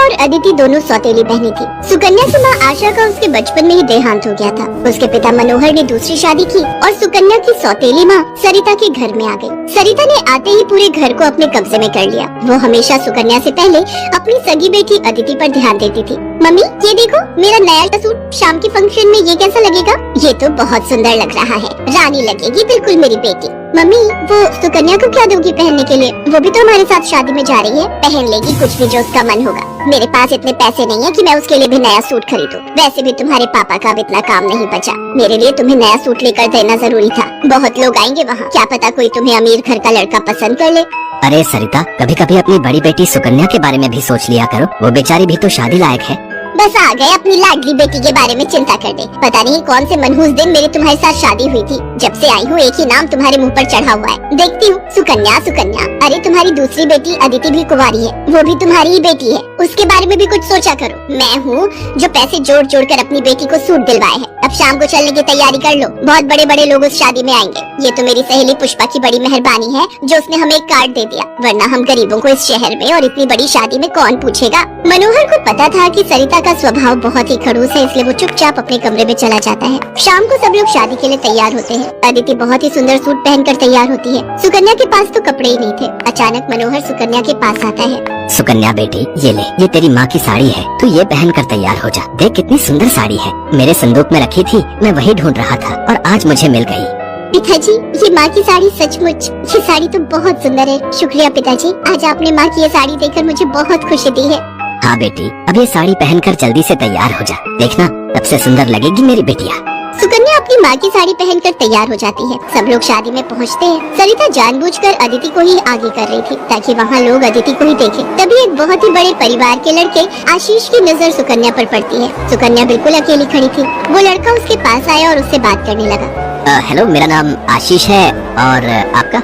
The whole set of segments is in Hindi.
और अदिति दोनों सौतेली बहनें थी। सुकन्या की माँ आशा का उसके बचपन में ही देहांत हो गया था। उसके पिता मनोहर ने दूसरी शादी की और सुकन्या की सौतेली माँ सरिता के घर में आ गई। सरिता ने आते ही पूरे घर को अपने कब्जे में कर लिया। वो हमेशा सुकन्या से पहले अपनी सगी बेटी अदिति पर ध्यान देती थी। मम्मी ये देखो मेरा नया सूट, शाम के फंक्शन में ये कैसा लगेगा? ये तो बहुत सुंदर लग रहा है, रानी लगेगी बिल्कुल मेरी बेटी। मम्मी वो सुकन्या को क्या दोगी पहनने के लिए? वो भी तो हमारे साथ शादी में जा रही है, पहन लेगी कुछ भी जो उसका मन होगा। मेरे पास इतने पैसे नहीं है कि मैं उसके लिए भी नया सूट खरीदूं। वैसे भी तुम्हारे पापा का अब इतना काम नहीं बचा। मेरे लिए तुम्हें नया सूट लेकर देना जरूरी था। बहुत लोग आएंगे वहाँ, क्या पता कोई तुम्हें अमीर घर का लड़का पसंद कर ले। अरे सरिता, कभी कभी अपनी बड़ी बेटी सुकन्या के बारे में भी सोच लिया करो। वो बेचारी भी तो शादी लायक है। बस आ गए अपनी लाडली बेटी के बारे में चिंता करने। पता नहीं कौन से मनहूस दिन मेरी तुम्हारे साथ शादी हुई थी। जब से आई हूँ एक ही नाम तुम्हारे मुंह पर चढ़ा हुआ है। देखती हूँ सुकन्या सुकन्या। अरे तुम्हारी दूसरी बेटी अदिति भी कुंवारी है, वो भी तुम्हारी ही बेटी है। उसके बारे में भी कुछ सोचा करो। मैं हूँ जो पैसे जोड़ जोड़ कर अपनी बेटी को सूट दिलवाए है। अब शाम को चलने की तैयारी कर लो, बहुत बड़े बड़े लोग उस शादी में आएंगे। ये तो मेरी सहेली पुष्पा की बड़ी मेहरबानी है जो उसने हमें एक कार्ड दे दिया, वरना हम गरीबों को इस शहर में और इतनी बड़ी शादी में कौन पूछेगा। मनोहर को पता था कि सरिता का स्वभाव बहुत ही खड़ूस है, इसलिए वो चुपचाप अपने कमरे में चला जाता है। शाम को सब लोग शादी के लिए तैयार होते हैं। अदिति बहुत ही सुंदर सूट पहनकर तैयार होती है। सुकन्या के पास तो कपड़े ही नहीं थे। अचानक मनोहर सुकन्या के पास आता है। सुकन्या बेटी ये ले, ये तेरी माँ की साड़ी है, तू ये पहन कर तैयार हो जा। देख कितनी सुंदर साड़ी है, मेरे संदूक में रखी थी, मैं वही ढूंढ रहा था और आज मुझे मिल गई। पिताजी ये माँ की साड़ी सचमुच, ये साड़ी तो बहुत सुंदर है। शुक्रिया पिताजी, आज आपने माँ की ये साड़ी देखकर मुझे बहुत खुशी दी है। हाँ बेटी, अब ये साड़ी पहनकर जल्दी से तैयार हो जा, देखना सबसे सुंदर लगेगी मेरी बेटिया। सुकन्या अपनी माँ की साड़ी पहनकर तैयार हो जाती है। सब लोग शादी में पहुँचते हैं। सरिता जानबूझकर अदिति को ही आगे कर रही थी ताकि वहाँ लोग अदिति को ही देखें। तभी एक बहुत ही बड़े परिवार के लड़के आशीष की नजर सुकन्या पर पड़ती है। सुकन्या बिल्कुल अकेली खड़ी थी। वो लड़का उसके पास आया और उससे बात करने लगा। हेलो, मेरा नाम आशीष है और आपका?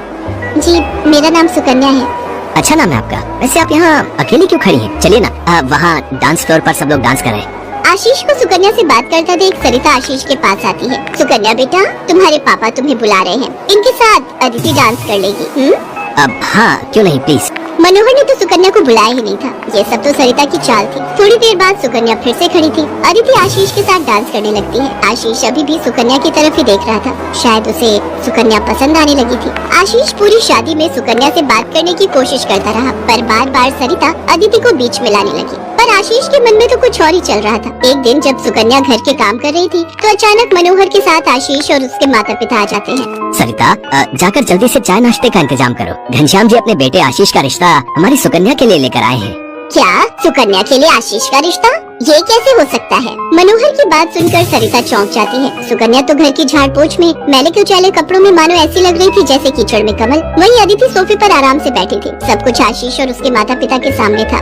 जी मेरा नाम सुकन्या है। अच्छा नाम है आपका। वैसे आप यहाँ अकेली क्यों खड़ी हैं? चलिए ना, वहाँ डांस फ्लोर पर सब लोग डांस कर रहे हैं। आशीष को सुकन्या से बात करता देख सरिता आशीष के पास आती है। सुकन्या बेटा, तुम्हारे पापा तुम्हें बुला रहे हैं, इनके साथ अदिति डांस कर लेगी। अब हाँ, क्यों नहीं, प्लीज। मनोहर ने तो सुकन्या को बुलाया ही नहीं था। ये सब तो सरिता की चाल थी। थोड़ी देर बाद सुकन्या फिर से खड़ी थी। अदिति आशीष के साथ डांस करने लगती है। आशीष अभी भी सुकन्या की तरफ ही देख रहा था। शायद उसे सुकन्या पसंद आने लगी थी। आशीष पूरी शादी में सुकन्या से बात करने की कोशिश करता रहा, पर बार बार सरिता अदिति को बीच में लाने लगी। पर आशीष के मन में तो कुछ और ही चल रहा था। एक दिन जब सुकन्या घर के काम कर रही थी तो अचानक मनोहर के साथ आशीष और उसके माता पिता आ जाते हैं। सरिता, जाकर जल्दी से चाय नाश्ते का इंतजाम करो। घनश्याम जी अपने बेटे आशीष का रिश्ता हमारी सुकन्या के लिए लेकर आए हैं। क्या? सुकन्या के लिए आशीष का रिश्ता? ये कैसे हो सकता है? मनोहर की बात सुनकर सरिता चौंक जाती है। सुकन्या तो घर की झाड़ पोछ में मैले कुचैले कपड़ों में मानो ऐसी लग रही थी जैसे कीचड़ में कमल। वहीं अदिति सोफे पर आराम से बैठी थी। सब कुछ आशीष और उसके माता पिता के सामने था।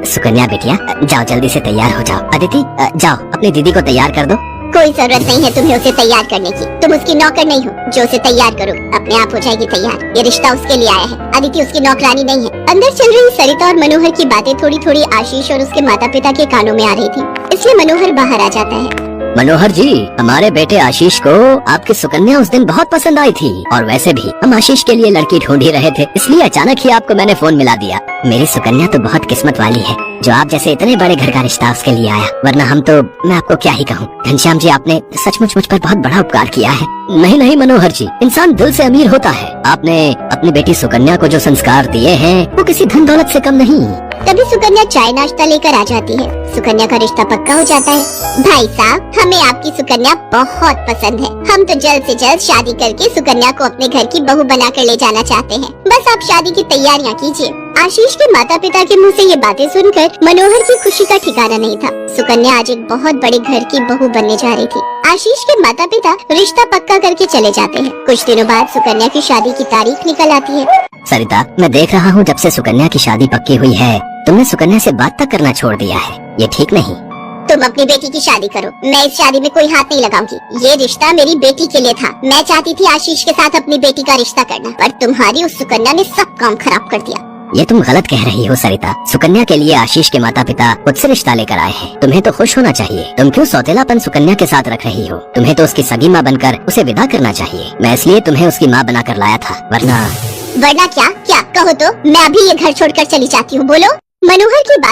सुकन्या बेटिया, जाओ जल्दी से तैयार हो जाओ। अदिति, जाओ अपनी दीदी को तैयार कर दो। कोई जरूरत नहीं है तुम्हें उसे तैयार करने की। तुम उसकी नौकर नहीं हो जो उसे तैयार करो, अपने आप हो जाएगी तैयार। ये रिश्ता उसके लिए आया है, अदिति उसकी नौकरानी नहीं है। अंदर चल रही सरिता और मनोहर की बातें थोड़ी थोड़ी आशीष और उसके माता पिता के कानों में आ रही थी, इसलिए मनोहर बाहर आ जाता है। मनोहर जी, हमारे बेटे आशीष को आपकी सुकन्या उस दिन बहुत पसंद आई थी और वैसे भी हम आशीष के लिए लड़की ढूंढ ही रहे थे, इसलिए अचानक ही आपको मैंने फोन मिला दिया। मेरी सुकन्या तो बहुत किस्मत वाली है जो आप जैसे इतने बड़े घर का रिश्ता उसके लिए आया, वरना हम तो, मैं आपको क्या ही कहूँ। घनश्याम जी, आपने सचमुच मुझ पर बहुत बड़ा उपकार किया है। नहीं नहीं मनोहर जी, इंसान दिल से अमीर होता है। आपने अपनी बेटी सुकन्या को जो संस्कार दिए हैं वो किसी धन दौलत से कम नहीं। तभी सुकन्या चाय नाश्ता लेकर आ जाती है। सुकन्या का रिश्ता पक्का हो जाता है। भाई साहब, हमें आपकी सुकन्या बहुत पसंद है। हम तो जल्द से जल्द शादी करके सुकन्या को अपने घर की बहू बनाकर ले जाना चाहते हैं। बस आप शादी की तैयारियां कीजिए। आशीष के माता पिता के मुंह से ये बातें सुनकर मनोहर की खुशी का ठिकाना नहीं था। सुकन्या आज एक बहुत बड़े घर की बहू बनने जा रही थी। आशीष के माता पिता रिश्ता पक्का करके चले जाते हैं। कुछ दिनों बाद सुकन्या की शादी की तारीख निकल आती है। सरिता, मैं देख रहा हूँ जब से सुकन्या की शादी पक्की हुई है तुमने सुकन्या से बात तक करना छोड़ दिया है। ये ठीक नहीं। तुम अपनी बेटी की शादी करो, मैं इस शादी में कोई हाथ नहीं लगाऊंगी। ये रिश्ता मेरी बेटी के लिए था। मैं चाहती थी आशीष के साथ अपनी बेटी का रिश्ता करना, पर तुम्हारी उस सुकन्या ने सब काम खराब कर दिया। ये तुम गलत कह रही हो सरिता। सुकन्या के लिए आशीष के माता पिता खुद से रिश्ता लेकर आए हैं। तुम्हें तो खुश होना चाहिए। तुम क्यों सौतेलापन सुकन्या के साथ रख रही हो? तुम्हें तो उसकी सगी माँ बनकर उसे विदा करना चाहिए। मैं इसलिए तुम्हें उसकी माँ बनाकर लाया था, वरना क्या? क्या कहो तो मैं अभी ये घर छोड़कर चली जाती हूँ। बोलो। मनोहर की बात